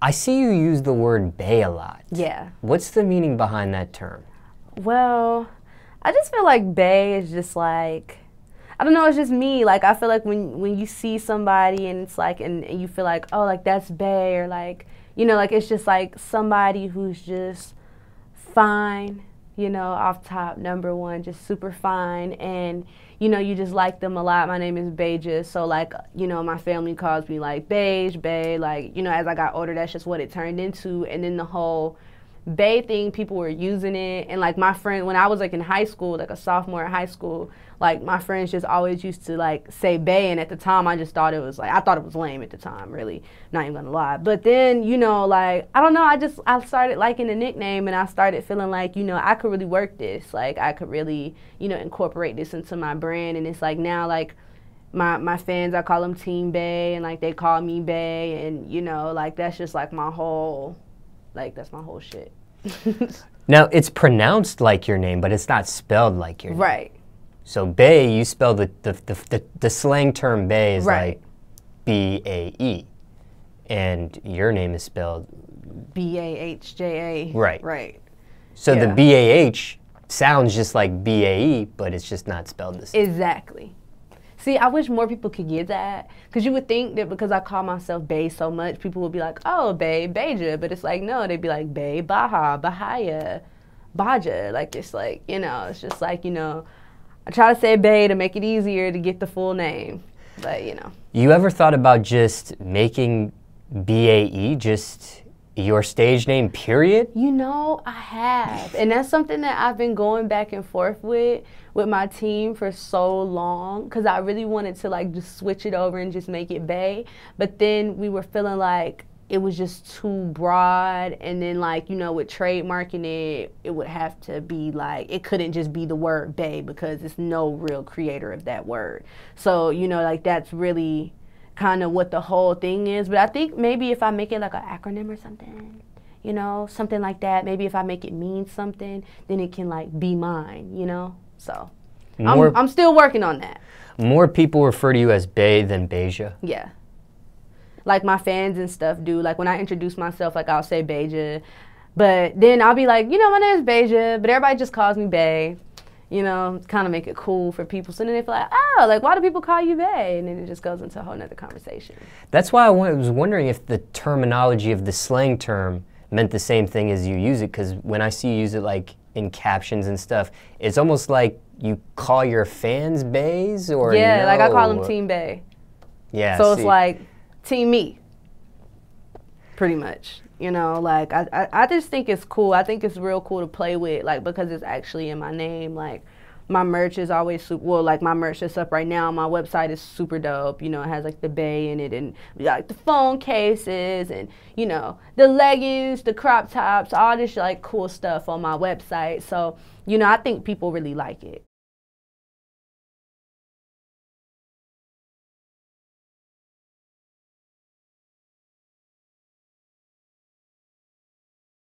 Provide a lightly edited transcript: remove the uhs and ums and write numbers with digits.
I see you use the word bae a lot. Yeah. What's the meaning behind that term? Well, I just feel like bae is just like, I don't know, it's just me. Like, I feel like when you see somebody and it's like, and you feel like, oh, like, that's bae, or like, you know, like, it's just like somebody who's just fine, you know, off top, number one, just super fine, and, you know, you just like them a lot. My name is Bahja, so, like, you know, my family calls me, like, Beige, Bae, like, you know, as I got older, that's just what it turned into, and then the whole Bae thing, people were using it, and, like, my friend, when I was, like, in high school, like, a sophomore in high school, like, my friends just always used to, like, say Bae, and at the time, I just thought it was, like, I thought it was lame at the time, really, not even gonna lie. But then, you know, like, I don't know, I started liking the nickname, and I started feeling like, you know, I could really work this, like, I could really, you know, incorporate this into my brand, and it's like, now, like, my fans, I call them Team Bae, and, like, they call me Bae, and, you know, like, that's just, like, my whole, like, that's my whole shit. Now, it's pronounced like your name, but it's not spelled like your name. Right. So Bae, you spell the slang term Bae is Right. like B-A-E, and your name is spelled B-A-H-J-A. Right. Right. So Yeah. the B-A-H sounds just like B-A-E, but it's just not spelled the same. Exactly. See, I wish more people could get that, because you would think that because I call myself Bae so much, people would be like, oh, Bae, Bahja, but it's like, no, they'd be like, Bae, Baha, Bahaya, Bahja. Like, it's like, you know, it's just like, you know, I try to say Bae to make it easier to get the full name, but, you know. You ever thought about just making B-A-E just your stage name, period? You know, I have, and that's something that I've been going back and forth with my team for so long, because I really wanted to, like, just switch it over and just make it Bae, but then we were feeling like it was just too broad, and then, like, you know, with trademarking it, it would have to be, like, it couldn't just be the word Bae, because it's no real creator of that word. So, you know, like, that's really kind of what the whole thing is. But I think maybe if I make it like an acronym or something, you know, something like that, maybe if I make it mean something, then it can, like, be mine, you know? So I'm still working on that. More people refer to you as Bae than Bahja? Yeah. Like, my fans and stuff do. Like, when I introduce myself, like, I'll say Bahja, but then I'll be like, you know, my name is Bahja, but everybody just calls me Bae. You know, kind of make it cool for people. So then they feel like, oh, like, why do people call you Bae? And then it just goes into a whole nother conversation. That's why I was wondering if the terminology of the slang term meant the same thing as you use it, because when I see you use it, like, in captions and stuff, it's almost like you call your fans Baes, or yeah, no? Like, I call them Team Bae. Yeah, so it's like Team Me, pretty much. You know, like, I just think it's cool. I think it's real cool to play with, like, because it's actually in my name. Like, my merch is always super, well, like, my merch that's up right now, my website is super dope. You know, it has, like, the Bae in it, and we got, like, the phone cases, and, you know, the leggings, the crop tops, all this, like, cool stuff on my website. So, you know, I think people really like it.